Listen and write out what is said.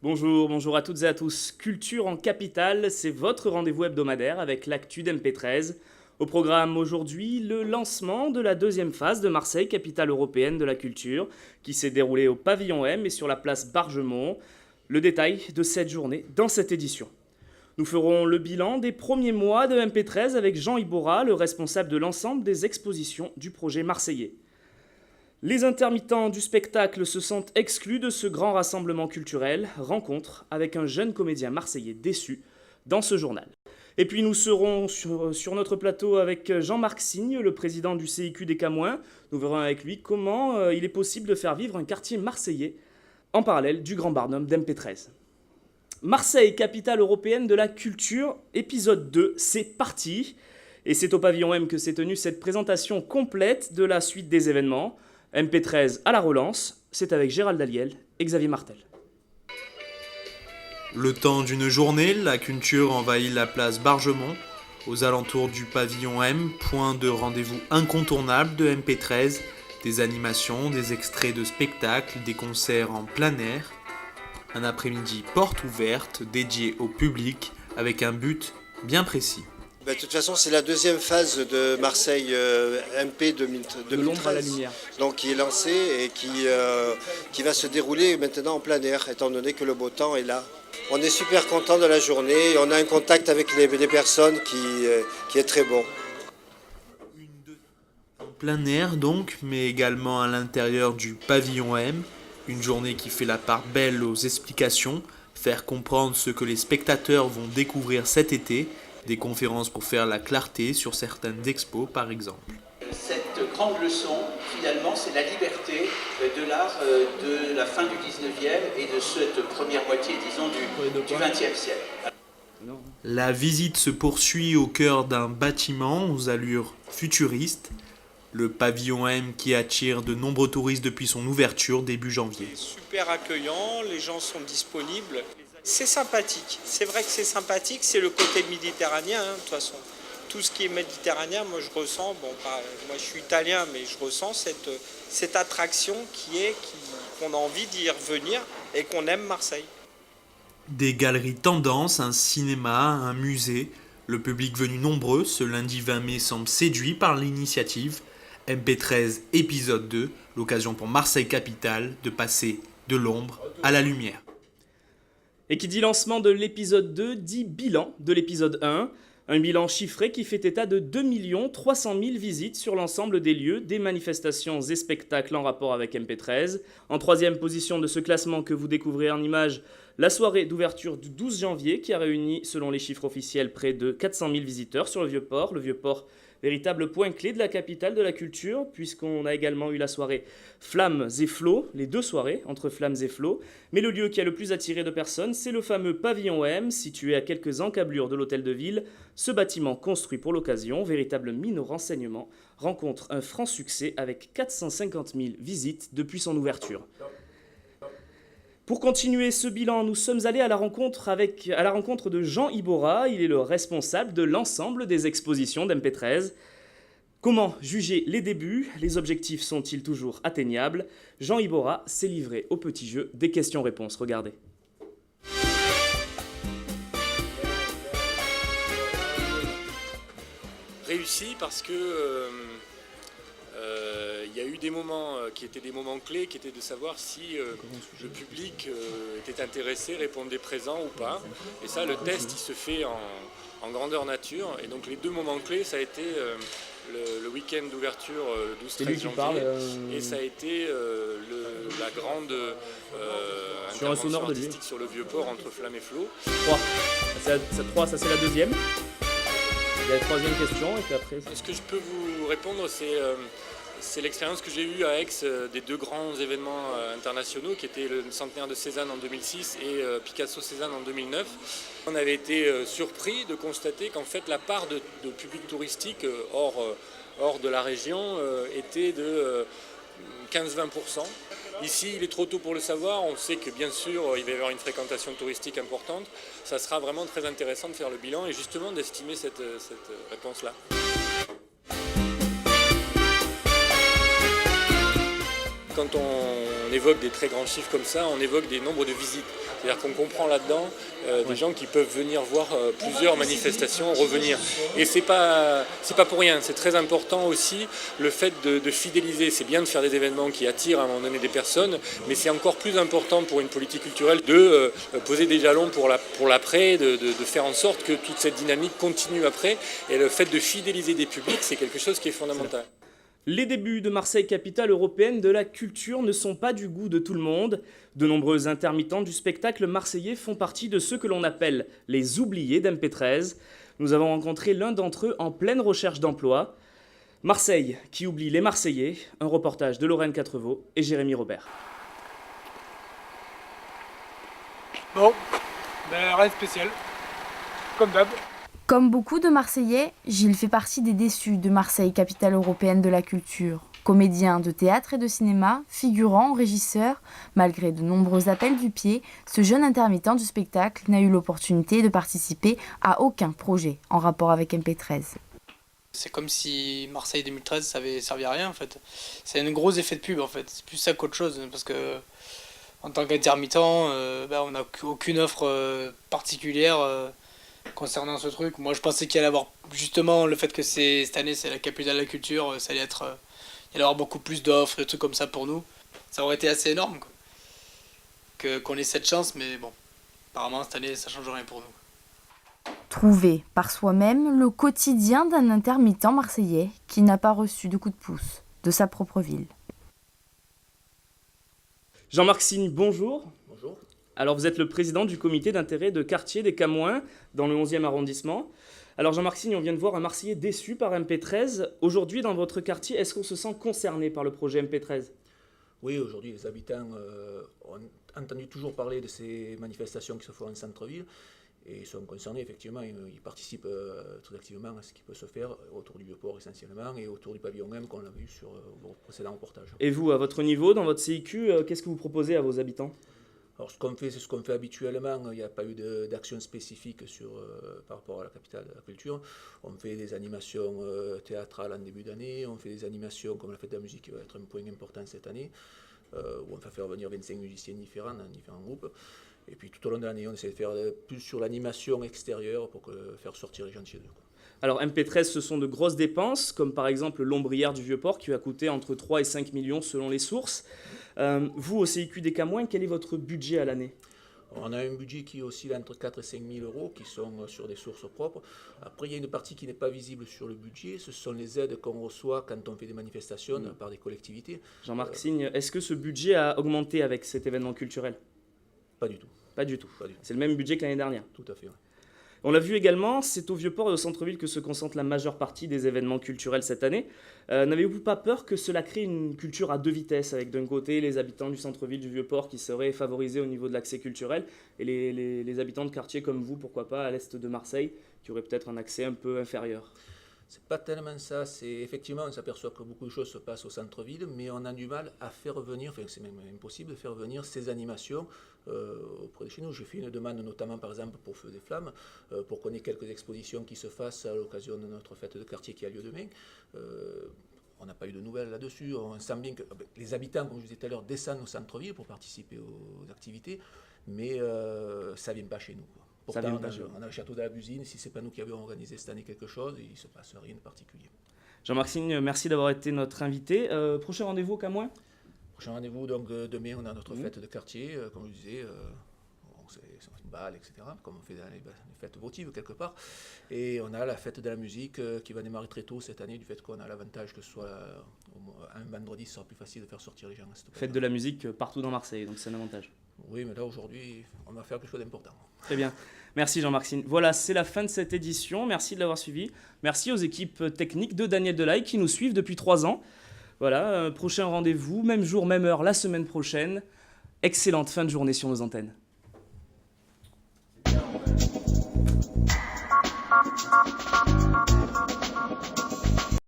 Bonjour, bonjour à toutes et à tous. Culture en capitale, c'est votre rendez-vous hebdomadaire avec l'actu d'MP13. Au programme aujourd'hui, le lancement de la deuxième phase de Marseille, capitale européenne de la culture, qui s'est déroulée au pavillon M et sur la place Bargemont. Le détail de cette journée dans cette édition. Nous ferons le bilan des premiers mois de MP13 avec Jean Ibora, le responsable de l'ensemble des expositions du projet marseillais. Les intermittents du spectacle se sentent exclus de ce grand rassemblement culturel, rencontre avec un jeune comédien marseillais déçu dans ce journal. Et puis nous serons sur notre plateau avec Jean-Marc Signe, le président du CIQ des Camoins. Nous verrons avec lui comment il est possible de faire vivre un quartier marseillais en parallèle du Grand Barnum d'MP13. Marseille, capitale européenne de la culture, épisode 2, c'est parti. Et c'est au pavillon M que s'est tenue cette présentation complète de la suite des événements. MP13 à la relance, c'est avec Gérald Daliel et Xavier Martel. Le temps d'une journée, la culture envahit la place Bargemont, aux alentours du pavillon M, point de rendez-vous incontournable de MP13, des animations, des extraits de spectacles, des concerts en plein air. Un après-midi porte ouverte, dédié au public, avec un but bien précis. De toute façon, c'est la deuxième phase de Marseille MP 2013. De l'ombre à la lumière. Donc, qui est lancée et qui va se dérouler maintenant en plein air, étant donné que le beau temps est là. On est super content de la journée et on a un contact avec les personnes qui est très bon. En plein air donc, mais également à l'intérieur du pavillon M. Une journée qui fait la part belle aux explications, faire comprendre ce que les spectateurs vont découvrir cet été. Des conférences pour faire la clarté sur certaines expos, par exemple. Cette grande leçon, finalement, c'est la liberté de l'art de la fin du 19e et de cette première moitié, disons, du 20e siècle. La visite se poursuit au cœur d'un bâtiment aux allures futuristes. Le pavillon M qui attire de nombreux touristes depuis son ouverture début janvier. Super accueillant, les gens sont disponibles. C'est sympathique, c'est vrai que c'est sympathique, c'est le côté méditerranéen, de toute façon. Tout ce qui est méditerranéen, moi je ressens, moi je suis italien, mais je ressens cette attraction qu'on a envie d'y revenir et qu'on aime Marseille. Des galeries tendances, un cinéma, un musée. Le public venu nombreux ce lundi 20 mai semble séduit par l'initiative. MP13 épisode 2, l'occasion pour Marseille Capitale de passer de l'ombre à la lumière. Et qui dit lancement de l'épisode 2 dit bilan de l'épisode 1. Un bilan chiffré qui fait état de 2 300 000 visites sur l'ensemble des lieux, des manifestations et spectacles en rapport avec MP13. En troisième position de ce classement que vous découvrez en images, la soirée d'ouverture du 12 janvier qui a réuni, selon les chiffres officiels, près de 400 000 visiteurs sur le Vieux-Port. Le Vieux-Port, véritable point clé de la capitale de la culture, puisqu'on a également eu la soirée Flammes et Flots, les deux soirées entre Flammes et Flots. Mais le lieu qui a le plus attiré de personnes, c'est le fameux pavillon M, situé à quelques encablures de l'hôtel de ville. Ce bâtiment construit pour l'occasion, véritable mine au renseignement, rencontre un franc succès avec 450 000 visites depuis son ouverture. Pour continuer ce bilan, nous sommes allés à la rencontre de Jean Ibora. Il est le responsable de l'ensemble des expositions d'MP13. Comment juger les débuts? Les objectifs sont-ils toujours atteignables? Jean Ibora s'est livré au petit jeu des questions-réponses. Regardez. Réussi parce que il y a eu des moments qui étaient des moments clés, qui étaient de savoir si le public était intéressé, répondait présent ou pas. Et ça, le test, il se fait en grandeur nature. Et donc les deux moments clés, ça a été le week-end d'ouverture 12-13 janvier et ça a été la grande intervention artistique sur le Vieux-Port entre Flammes et Flots. 3, ça c'est la deuxième. Il y a la troisième question et puis après... Ce que je peux vous répondre, c'est l'expérience que j'ai eue à Aix des deux grands événements internationaux qui étaient le centenaire de Cézanne en 2006 et Picasso Cézanne en 2009. On avait été surpris de constater qu'en fait la part de public touristique hors de la région était de 15-20%. Ici, il est trop tôt pour le savoir. On sait que bien sûr, il va y avoir une fréquentation touristique importante. Ça sera vraiment très intéressant de faire le bilan et justement d'estimer cette réponse-là. Quand on on évoque des très grands chiffres comme ça, on évoque des nombres de visites. C'est-à-dire qu'on comprend là-dedans des gens qui peuvent venir voir plusieurs manifestations, revenir. Et c'est pas pour rien, c'est très important aussi le fait de fidéliser. C'est bien de faire des événements qui attirent à un moment donné des personnes, mais c'est encore plus important pour une politique culturelle de poser des jalons pour l'après, de faire en sorte que toute cette dynamique continue après. Et le fait de fidéliser des publics, c'est quelque chose qui est fondamental. Les débuts de Marseille, capitale européenne de la culture, ne sont pas du goût de tout le monde. De nombreux intermittents du spectacle marseillais font partie de ceux que l'on appelle les oubliés d'MP13. Nous avons rencontré l'un d'entre eux en pleine recherche d'emploi. Marseille, qui oublie les Marseillais, un reportage de Lorraine Quatrevault et Jérémy Robert. Bon, rien de spécial, comme d'hab. Comme beaucoup de Marseillais, Gilles fait partie des déçus de Marseille, capitale européenne de la culture. Comédien de théâtre et de cinéma, figurant, régisseur, malgré de nombreux appels du pied, ce jeune intermittent du spectacle n'a eu l'opportunité de participer à aucun projet en rapport avec MP13. C'est comme si Marseille 2013 ça avait servi à rien en fait. C'est un gros effet de pub en fait, c'est plus ça qu'autre chose parce que en tant qu'intermittent, on n'a aucune offre particulière concernant ce truc. Moi je pensais qu'il allait avoir justement le fait que cette année c'est la capitale de la culture, ça allait être, il allait avoir beaucoup plus d'offres, des trucs comme ça pour nous. Ça aurait été assez énorme quoi. Qu'on ait cette chance, mais bon, apparemment cette année ça change rien pour nous. Trouver par soi-même le quotidien d'un intermittent marseillais qui n'a pas reçu de coup de pouce de sa propre ville. Jean-Marc Signe, bonjour. Bonjour. Alors vous êtes le président du comité d'intérêt de quartier des Camouins dans le 11e arrondissement. Alors Jean-Marc Signe, on vient de voir un Marseillais déçu par MP13. Aujourd'hui, dans votre quartier, est-ce qu'on se sent concerné par le projet MP13 ? Oui, aujourd'hui, les habitants ont entendu toujours parler de ces manifestations qui se font en centre-ville et ils sont concernés, effectivement, ils participent très activement à ce qui peut se faire autour du Vieux-Port essentiellement et autour du pavillon M qu'on a vu sur vos précédents reportages. Et vous, à votre niveau, dans votre CIQ, qu'est-ce que vous proposez à vos habitants ? Alors ce qu'on fait, c'est ce qu'on fait habituellement, il n'y a pas eu d'action spécifique par rapport à la capitale de la culture. On fait des animations théâtrales en début d'année, on fait des animations comme la fête de la musique qui va être un point important cette année, où on va faire venir 25 musiciens différents dans différents groupes. Et puis tout au long de l'année, on essaie de faire plus sur l'animation extérieure pour faire sortir les gens de chez eux. Alors MP13, ce sont de grosses dépenses, comme par exemple l'ombrière du Vieux-Port qui va coûter entre 3 et 5 millions selon les sources. Vous, au CIQ des Camouins, quel est votre budget à l'année ? On a un budget qui oscille entre 4 et 5 000 euros qui sont sur des sources propres. Après, il y a une partie qui n'est pas visible sur le budget. Ce sont les aides qu'on reçoit quand on fait des manifestations par des collectivités. Jean-Marc Signe, est-ce que ce budget a augmenté avec cet événement culturel ? Pas du tout. Pas du tout. C'est le même budget que l'année dernière. Tout à fait, oui. On l'a vu également, c'est au Vieux-Port et au centre-ville que se concentre la majeure partie des événements culturels cette année. N'avez-vous pas peur que cela crée une culture à deux vitesses, avec d'un côté les habitants du centre-ville du Vieux-Port qui seraient favorisés au niveau de l'accès culturel, et les habitants de quartiers comme vous, pourquoi pas, à l'est de Marseille, qui auraient peut-être un accès un peu inférieur ? C'est pas tellement ça, c'est effectivement on s'aperçoit que beaucoup de choses se passent au centre-ville, mais on a du mal à faire venir, enfin c'est même impossible de faire venir ces animations auprès de chez nous. J'ai fait une demande notamment par exemple pour Feu des Flammes, pour qu'on ait quelques expositions qui se fassent à l'occasion de notre fête de quartier qui a lieu demain. On n'a pas eu de nouvelles là-dessus, on sent bien que les habitants, comme je vous disais tout à l'heure, descendent au centre-ville pour participer aux activités, mais ça ne vient pas chez nous, quoi. Pourtant, on a le château de la Busine, si ce n'est pas nous qui avions organisé cette année quelque chose, il ne se passe rien de particulier. Jean-Marc Signe, merci d'avoir été notre invité. Prochain rendez-vous au Camouin ? Prochain rendez-vous, donc demain, on a notre fête de quartier, comme je disais, c'est une balle, etc., comme on fait dans les fêtes votives quelque part. Et on a la fête de la musique qui va démarrer très tôt cette année, du fait qu'on a l'avantage que ce soit un vendredi, ce sera plus facile de faire sortir les gens. Fête de la musique partout dans Marseille, donc c'est un avantage. Oui, mais là aujourd'hui, on va faire quelque chose d'important. Très bien. Merci Jean-Marc Signe. Voilà, c'est la fin de cette édition. Merci de l'avoir suivi. Merci aux équipes techniques de Daniel Delaye qui nous suivent depuis 3 ans. Voilà, prochain rendez-vous, même jour, même heure, la semaine prochaine. Excellente fin de journée sur nos antennes.